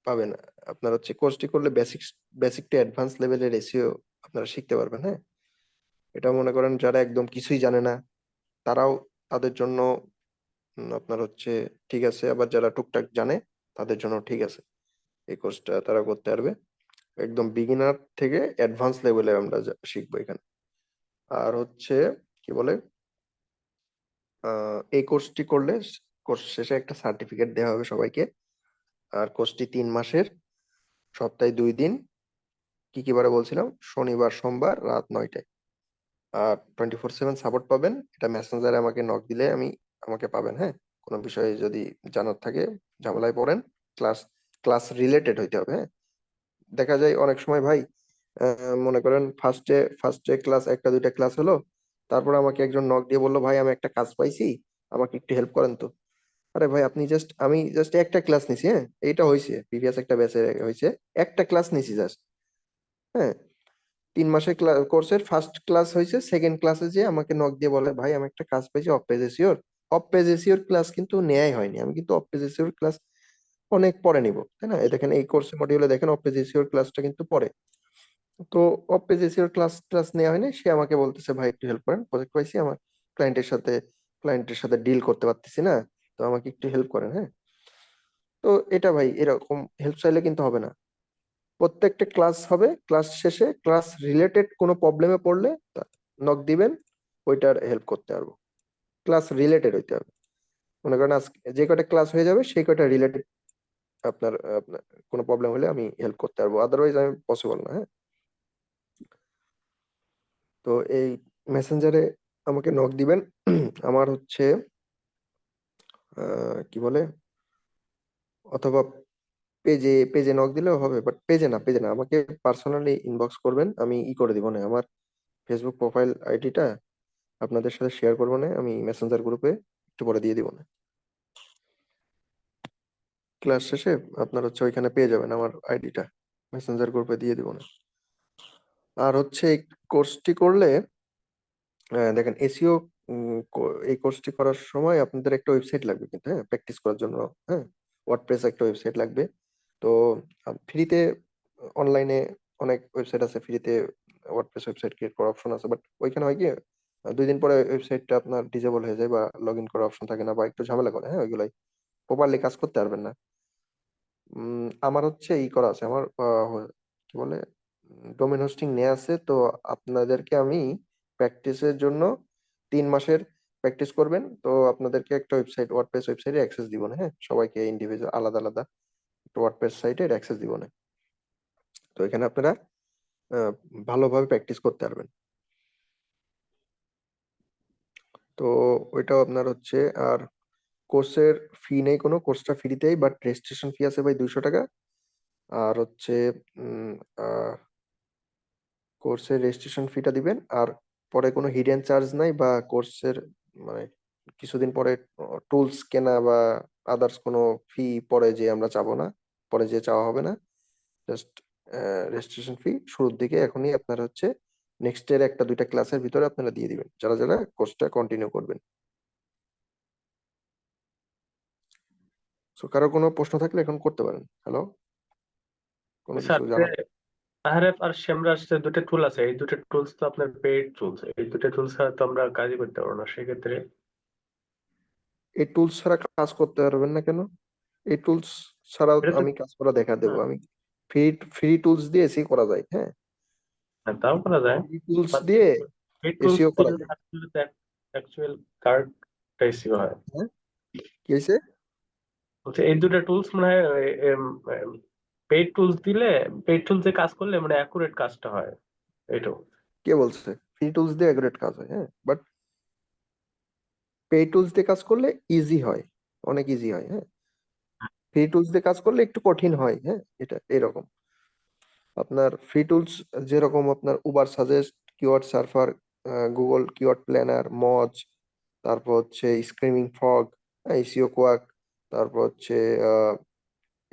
পাবেন। আপনার হচ্ছে কোর্সটি করলে বেসিক টু অ্যাডভান্স লেভেলের এসইও আপনারা শিখতে পারবেন। হ্যাঁ, এটা মনে করেন যারা একদম কিছুই জানে না, তারাও, তাদের জন্য আপনার হচ্ছে ঠিক আছে, আবার যারা টুকটাক জানে তাদের জন্য ঠিক আছে। এই কোর্সটা তারা করতে পারবে। একদম বিগিনার থেকে অ্যাডভান্স লেভেলে আমরা শিখবো এখানে। আর হচ্ছে কি বলে, এই কোর্সটি করলে কোর্স শেষে একটা সার্টিফিকেট দেওয়া হবে সবাইকে। আর কোর্সটি 3 মাসের, সপ্তাহে 2 দিন। কি কি বারে বলছিলাম, শনিবার সোমবার রাত 9টায়। আর 24/7 সাপোর্ট পাবেন। এটা মেসেঞ্জারে আমাকে নক দিলে আমাকে পাবেন। হ্যাঁ, কোনো বিষয়ে যদি জানার থাকে, ঝামেলায় পড়েন, ক্লাস ক্লাস রিলেটেড হইতে হবে। হ্যাঁ, দেখা যায় অনেক সময় ভাই, মনে করেন ফার্স্টে ক্লাস, একটা দুইটা ক্লাস হলো, তারপর আমাকে একজন নক দিয়ে বললো, ভাই আমি একটা কাজ পাইছি, আমাকে একটু হেল্প করেন তো। আরে ভাই, আমি জাস্ট একটা ক্লাস নিছি। হ্যাঁ, এইটা হয়েছে প্রিভিয়াস একটা ব্যাচে হয়েছে, একটা ক্লাস নিছি জাস্ট। হ্যাঁ, 3 মাসের কোর্সের ফার্স্ট ক্লাস হয়েছে, সেকেন্ড ক্লাসে যে আমাকে নক দিয়ে বলে, ভাই আমি একটা কাজ পেয়েছি of page Azure. Of page Azure class কিন্তু নেয়াই হয়নি, আমি কিন্তু অফ পেজ এসিওর ক্লাস অনেক পরে নিব, তাই না? এই দেখেন, এই কোর্সের মডিউলে দেখেন অফ পেজ এসিওর ক্লাসটা কিন্তু পরে। তো of page Azure class class নেওয়া হয়নি, সে আমাকে বলতেছে, ভাই একটু হেল্প করেন, প্রজেক্ট পাইছি, আমার ক্লায়েন্টের সাথে ক্লায়েন্টের সাথে ডিল করতে পারতেছি না, তো আমাকে একটু হেল্প করেন। হ্যাঁ, তো এটা ভাই, এরকম হেল্প চাইলে কিন্তু হবে না। প্রত্যেকটা ক্লাস হবে, ক্লাস শেষে ক্লাস রিলেটেড কোনো প্রবলেমে পড়লে নক দিবেন, ওইটার হেল্প করতে পারবো। ক্লাস রিলেটেড হইতে হবে, মনে করেন আজকে যে কয়টা ক্লাস হয়ে যাবে সেই কয়টা রিলেটেড আপনার আপনার কোনো প্রবলেম হলে আমি হেল্প করতে পারবো, আদারওয়াইজ আমি পসিবল না। হ্যাঁ, তো এই মেসেঞ্জারে আমাকে নক দিবেন। আমার হচ্ছে কি বলে, অথবা পেজে পেজে নক দিলেও হবে, বাট পেজে না, আমাকে পার্সোনালি ইনবক্স করবেন, আমি করে দিব না, আমার ফেসবুক প্রোফাইল আইডিটা আপনাদের সাথে শেয়ার করবো না, আমি মেসেঞ্জার গ্রুপে একটু পরে দিয়ে দিব না। ক্লাস শেষে আপনার হচ্ছে ওইখানে পেয়ে যাবেন আমার আইডিটা, মেসেঞ্জার গ্রুপে দিয়ে দিব না। আর হচ্ছে এই কোর্সটি করলে দেখেন এসইও, এই কোর্সটি করার সময় আপনাদের একটা ওয়েবসাইট লাগবে কিন্তু, হ্যাঁ, প্র্যাকটিস করার জন্য। হ্যাঁ, ওয়ার্ডপ্রেস একটা ওয়েবসাইট লাগবে। তো ফ্রিতে অনলাইনে অনেক ওয়েবসাইট আছে, ফ্রিতে ওয়ার্ডপ্রেস ওয়েবসাইট ক্রিয়েট করার অপশন আছে, বাট ওইখানে হয় কি 2 দিন পরে ওয়েবসাইটটা আপনার ডিসেবল হয়ে যায় বা লগ ইন করার অপশন থাকে না বা একটু ঝামেলা করে। হ্যাঁ, ওইগুলাই প্রপারলি কাজ করতে পারবেন না। আমার হচ্ছে করা আছে, আমার কি বলে ডোমেন হোস্টিং নেওয়া আছে, তো আপনাদেরকে আমি প্র্যাকটিসের জন্য 3 মাসের প্র্যাকটিস করবেন, তো আপনাদেরকে একটা ওয়েবসাইট ওয়ার্ডপ্রেস ওয়েবসাইটে অ্যাক্সেস দিব না। হ্যাঁ, সবাইকে ইন্ডিভিজুয়াল আলাদা আলাদা একটা ওয়ার্ডপ্রেস সাইটের অ্যাক্সেস দিব না। তো এখানে আপনারা ভালোভাবে প্র্যাকটিস করতে পারবেন। তো ওইটাও আপনার হচ্ছে, আর কোর্সের ফি নেই কোনো, কোর্সটা ফ্রিতেই, বাট রেজিস্ট্রেশন ফি আছে ভাই 200 টাকা। আর হচ্ছে কোর্সের রেজিস্ট্রেশন ফিটা দিবেন, আর পরে কোনো হিডেন চার্জ নাই, বা কোর্সের মানে কিছুদিন পরে টুলস কেনা বা আদার্স কোনো ফি পরে যে আমরা চাবো না, পরে যে চাওয়া হবে না। জাস্ট রেজিস্ট্রেশন ফি শুরুর দিকে এখনই আপনার হচ্ছে নেক্সট এর 1-2টা ক্লাসের ভিতরে আপনারা দিয়ে দিবেন, যারা যারা কোর্সটা কন্টিনিউ করবেন। সো কারো কোনো প্রশ্ন থাকলে এখন করতে পারেন। হ্যালো, কোনো কিছু স্যার জানা? আহরেফ আর সেমরাস যে দুটো টুল আছে, এই দুটো টুলস তো আপনার পেইড টুলস, এই দুটো টুলস ছাড়া তো আমরা কাজই করতে পারবো না, সেক্ষেত্রে এই টুলস ছাড়া কাজ করতে পারবেন না কেন? এই টুলস ছাড়াও এটা তো আমি কাজ করা দেখা দেবো। হ্যাঁ, আমি ফ্রি ফ্রি টুলস দিয়ে এসি করা যায়। হ্যাঁ, হ্যাঁ, তাও করা যায়, ফ্রি টুলস বাট দিয়ে পেইড টুলস এসিও করা দিয়ে যায়। আসলে তো অ্যাকচুয়াল কার্ড ইস্যু হয়। হ্যাঁ, কি হয়েছে? বলছে এই দুটো টুলস মনে হয় পেইড টুলস দিলে, পেইড টুলস দিয়ে কাজ করলে মানে অ্যাকুরেট কাজটা হয়, এইটাও। কে বলছে ফ্রি টুলস দিয়ে অ্যাকুরেট কাজ হয়? হ্যাঁ, বাট পে টুলস দিয়ে কাজ করলে ইজি হয়, অনেক ইজি হয়। হ্যাঁ, ফ্রি টুলস দিয়ে কাজ করলে একটু কঠিন হয়। হ্যাঁ, এটা এরকম। আপনার ফ্রি টুলস যেরকম আপনার Ubersuggest, keyword surfer, Google keyword planner, Moz, তারপর হচ্ছে স্ক্রিমিং ফগ, এসিও কোয়াক, তারপর হচ্ছে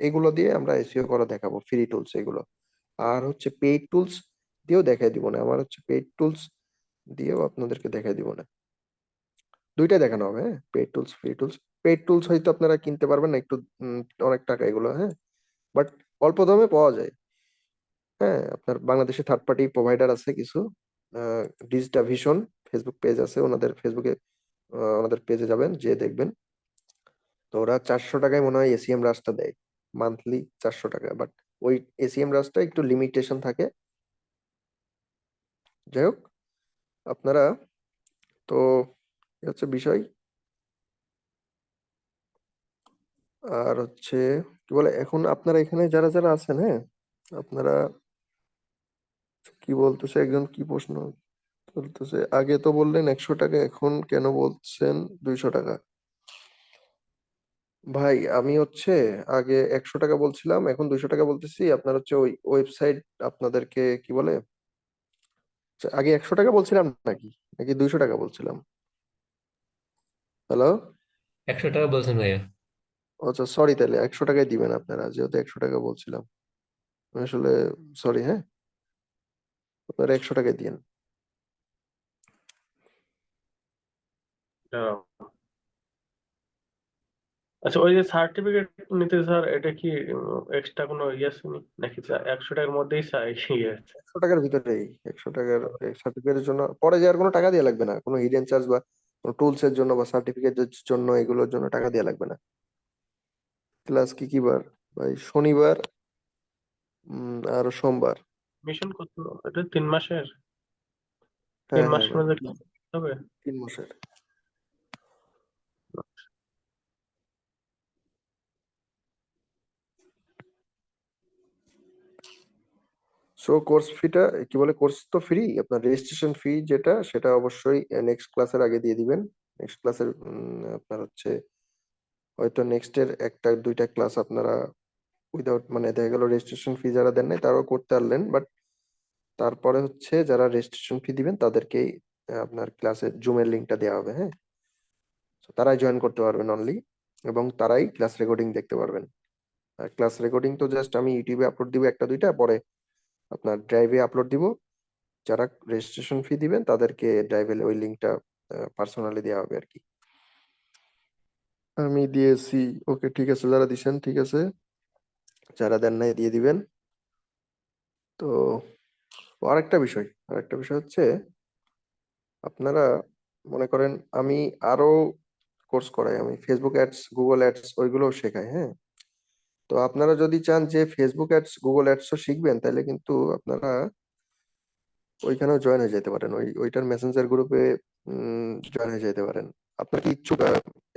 এগুলো দিয়ে আমরা এসিও করা দেখাবো, ফ্রি টুলস এগুলো। আর হচ্ছে পেইড টুলস দিয়েও দেখাই দিব না, আমার হচ্ছে পেইড টুলস দিয়েও আপনাদেরকে দেখাই দিব না, দুইটাই দেখানো হবে। হ্যাঁ, paid tools free tools. Paid tools হয়তো আপনারা কিনতে পারবেন না, একটু অনেক টাকা এগুলো। হ্যাঁ, বাট অল্প দামে পাওয়া যায়। হ্যাঁ, আপনার বাংলাদেশে থার্ড পার্টি প্রোভাইডার আছে কিছু, ডিজিটা ভিশন ফেসবুক পেজ আছে, ওনাদের ফেসবুকে ওনাদের পেজে যাবেন, যে দেখবেন। তো ওরা 400 টাকায় মনে হয় এসিএম রাশটা দেয়, মান্থলি 400 টাকা, বাট ওই এসিএম রাশটা একটু লিমিটেশন থাকে। যাই হোক, আপনারা তো এই হচ্ছে বিষয়। আর হচ্ছে কি বলে, এখন আপনারা এখানে যারা যারা আছেন, হ্যাঁ, আপনারা কি বলতেছে, একজন কি প্রশ্ন বলতেছে, আগে তো বললেন 100 টাকা, এখন কেন বলছেন 200 টাকা? ভাই আমি হচ্ছে আগে 100 টাকা বলছিলাম, এখন 200 টাকা বলতেছি। আপনার হচ্ছে ওই ওয়েবসাইট আপনাদেরকে কি বলে, আগে 100 টাকা বলছিলাম নাকি, নাকি 200 টাকা বলছিলাম? হ্যালো, 100 টাকা বলছেন ভাইয়া। আচ্ছা সরি, তাহলে 100 টাকায় দিবেন আপনারা, যেহেতু 100 টাকা বলছিলাম। আমি আসলে সরি। হ্যাঁ, আপনারা 100 টাকায় দিন। আচ্ছা, ওই যে সার্টিফিকেট নিতে স্যার, এটা কি এক্সট্রা কোনো ইয়ে আছে নাকি 100 টাকার মধ্যেই ইয়ে আছে? 100 টাকার ভিতরেই, 100 টাকার সার্টিফিকেটের জন্য পরে যে আর কোনো টাকা দেওয়া লাগবে না, কোনো হিডেন চার্জ বা কোনো টুলস এর জন্য বা সার্টিফিকেটের জন্য এগুলোর জন্য টাকা দেওয়া লাগবে না। ক্লাস কি কি বার? ভাই শনিবার, আর সোমবার। মিশন কত? এটা 3 মাসের? হ্যাঁ 3 মাসের ভাই, মধ্যে করতে হবে? 3 মাসের। সো কোর্স ফিটা কি বলে, কোর্স তো ফ্রি, আপনার রেজিস্ট্রেশন ফি যেটা সেটা অবশ্যই নেক্সট ক্লাসের আগে দিয়ে দিবেন। নেক্সট ক্লাসের আপনার হচ্ছে হয়তো নেক্সট এর একটা দুইটা ক্লাস আপনারা উইদাউট মানে দেখা গেল রেজিস্ট্রেশন ফি যারা দেন নাই তারাও করতে পারলেন, বাট তারপরে হচ্ছে যারা রেজিস্ট্রেশন ফি দিবেন তাদেরকেই আপনার ক্লাসের জুমের লিঙ্কটা দেওয়া হবে, হ্যাঁ। So তারাই জয়েন করতে পারবেন অনলি, এবং তারাই ক্লাস রেকর্ডিং দেখতে পারবেন। আর ক্লাস রেকর্ডিং তো জাস্ট আমি ইউটিউবে আপলোড দিব একটা দুইটা, পরে আপনার ড্রাইভে আপলোড দিব। যারা রেজিস্ট্রেশন ফি দিবেন তাদেরকে ড্রাইভে ওই লিঙ্কটা পার্সোনালি দেওয়া হবে আর কি। আমি দিয়েছি। ওকে ঠিক আছে, যারা দিছেন ঠিক আছে, যারা দেন নাই দিয়ে দিবেন। তো আরেকটা বিষয় হচ্ছে আপনারা মনে করেন আমি আরো কোর্স করাই, আমি ফেসবুক অ্যাডস, গুগল অ্যাডস ওইগুলোও শেখাই, হ্যাঁ। তো আপনারা যদি চান যে ফেসবুক অ্যাডস, গুগল অ্যাডসও শিখবেন, তাহলে কিন্তু আপনারা ওইখানেও জয়েন হয়ে যেতে পারেন, ওইটার মেসেঞ্জার গ্রুপে জয়েন হয়ে যেতে পারেন। আপনার কি ইচ্ছুক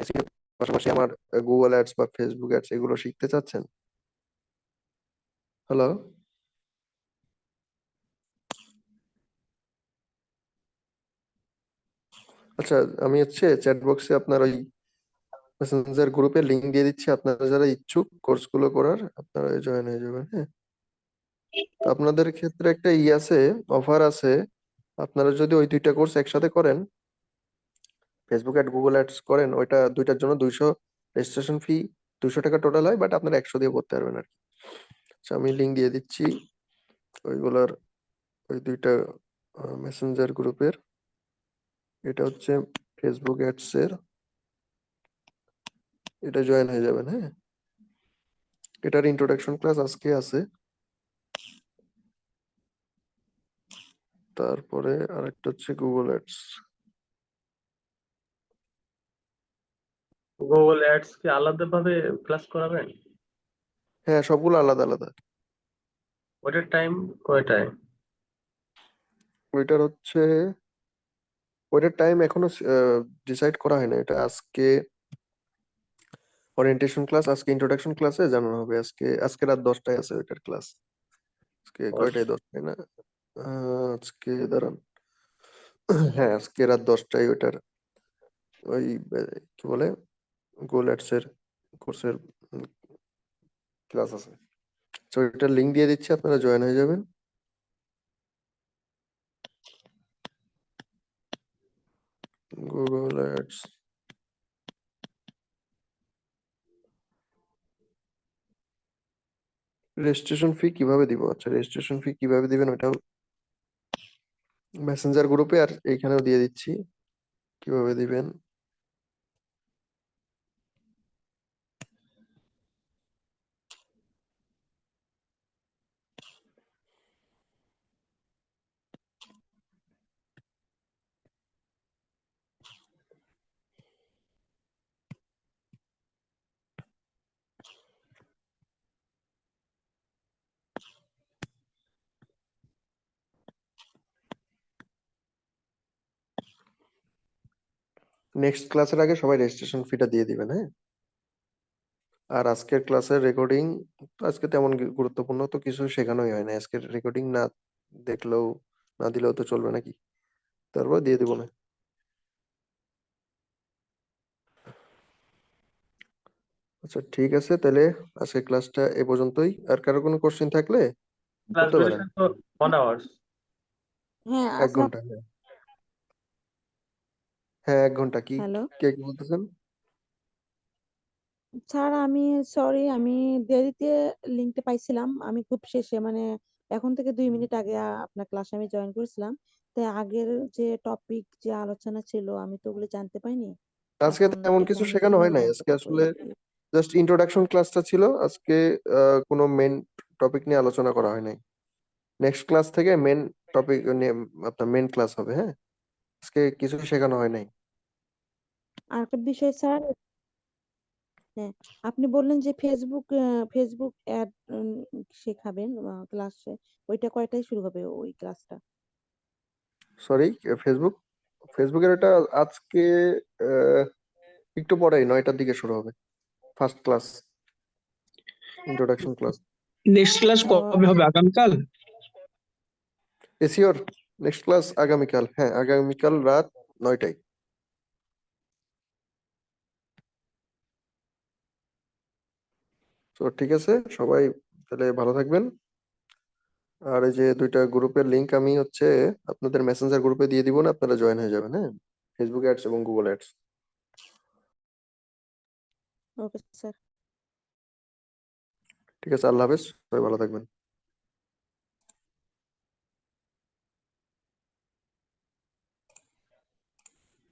SEO এর পাশাপাশি আমার গুগল অ্যাডস বা ফেসবুক অ্যাডস এগুলো শিখতে চাচ্ছেন? হ্যালো। আচ্ছা, আমি হচ্ছে চ্যাট বক্সে আপনার ওই মেসেঞ্জার গ্রুপে লিংক দিয়ে দিচ্ছি, আপনারা যারা ইচ্ছুক কোর্স গুলো করার আপনারা জয়েন হয়ে যাবেন, হ্যাঁ। তো আপনাদের ক্ষেত্রে একটা আছে, অফার আছে। আপনারা যদি ওই দুইটা কোর্স একসাথে করেন, ফেসবুক অ্যাড গুগল অ্যাডস করেন, ওইটা দুইটার জন্য 200 রেজিস্ট্রেশন ফি, 200 টাকা টোটাল হয়, বাট আপনারা 100 দিয়ে করতে পারবেন আর কি। আচ্ছা, আমি লিংক দিয়ে দিচ্ছি ওইগুলার, ওই দুইটা মেসেঞ্জার গ্রুপের। এটা হচ্ছে ফেসবুক অ্যাডস এর, এটা জয়েন হয়ে যাবেন, হ্যাঁ। এটার ইন্ট্রোডাকশন ক্লাস আজকে আছে। তারপরে আরেকটা হচ্ছে গুগল অ্যাডস। গুগল অ্যাডস কি আলাদাভাবে ক্লাস করাবেন? হ্যাঁ, সবগুলো আলাদা আলাদা। ওটার টাইম কয়টায়? ওইটার হচ্ছে, ওইটার টাইম এখনো ডিসাইড করা হয় না। এটা আজকে ওরিয়েন্টেশন ক্লাস, আজকে ইন্ট্রোডাকশন ক্লাসে জানানো হবে। আজকে রাত 10টায় আছে ওইটার ক্লাস। আজকে কয়টায়, 10টায় না? আজকে দাঁড়ান, হ্যাঁ আজকে রাত 10টায় ওইটার ওই কি বলে গুগল অ্যাডস এর কোর্সের ক্লাস আছে। তো ওইটার লিংক দিয়ে দিচ্ছি, আপনারা জয়েন হয়ে যাবেন। গুগল অ্যাডস, রেজিস্ট্রেশন ফি কিভাবে দিব? আচ্ছা, রেজিস্ট্রেশন ফি কিভাবে দিবেন ওটাও মেসেঞ্জার গ্রুপে আর এইখানেও দিয়ে দিচ্ছি কিভাবে দিবেন। নেক্সট ক্লাসের আগে সবাই রেজিস্ট্রেশন ফিটা দিয়ে দিবেন, হ্যাঁ। আর আজকের ক্লাসের রেকর্ডিং, আজকে তেমন গুরুত্বপূর্ণ তো কিছু শেখানোই হয় না। আজকের রেকর্ডিং না দেখলেও, না দিলেও তো চলবে নাকি, তারপর দিয়ে দেবো না। আচ্ছা ঠিক আছে, তাহলে আজকের ক্লাসটা এ পর্যন্তই। আর কারো কোনো কোশ্চেন থাকলে ক্লাস করতে পারেন। ডিউরেশন তো 1 আওয়ার্স। হ্যাঁ 1 ঘন্টা, হ্যাঁ। হ্যাঁ 1 ঘন্টা। কি হ্যালো কে কি বলতেছেন? স্যার, আমি সরি, আমি দেরিতে লিঙ্কটা পাইছিলাম। আমি খুব শেষে মানে এখন থেকে 2 মিনিট আগে আপনার ক্লাসে আমি জয়েন করেছিলাম। তাই আগের যে টপিক যে আলোচনা ছিল আমি তো ওগুলো জানতে পাইনি। আজকে এখন তেমন এটা কিছু আমি শেখানো শুনে হয় নাই, জানতে আজকে পারবো আসলে আর কি। জাস্ট ইন্ট্রোডাকশন ক্লাসটা ছিল আজকে। কোনো মেন টপিক নিয়ে আলোচনা করা হয় নাই। নেক্সট ক্লাস থেকে মেন টপিক নিয়ে আপনার মেন ক্লাস হবে, হ্যাঁ। আজকে কিছু শেখানো হয় নাই। আর একটা বিষয় স্যার, হ্যাঁ, আপনি বললেন যে ফেসবুক অ্যাড শেখাবেন ক্লাসে, ওইটা কয়টায় শুরু হবে ওই ক্লাসটা? সরি, ফেসবুকের এটা আজকে আহ, একটু পরেই 9টার দিকে শুরু হবে, first class, introduction class. Next class কবে হবে? আগামীকাল? এসিওর নেক্সট ক্লাস আগামীকাল, হ্যাঁ আগামীকাল রাত 9টায়। তো ঠিক আছে, সবাই তাহলে ভালো থাকবেন। আর এই যে 2টা গ্রুপের লিংক আমি আপনাদের মেসেঞ্জার গ্রুপে দিয়ে দিব, না আপনারা জয়েন হয়ে যাবেন, হ্যাঁ, ফেসবুক অ্যাডস এবং গুগল অ্যাডস। Okay sir. ঠিক আছে, আল্লাহ হাফেজ, সবাই ভালো থাকবেন।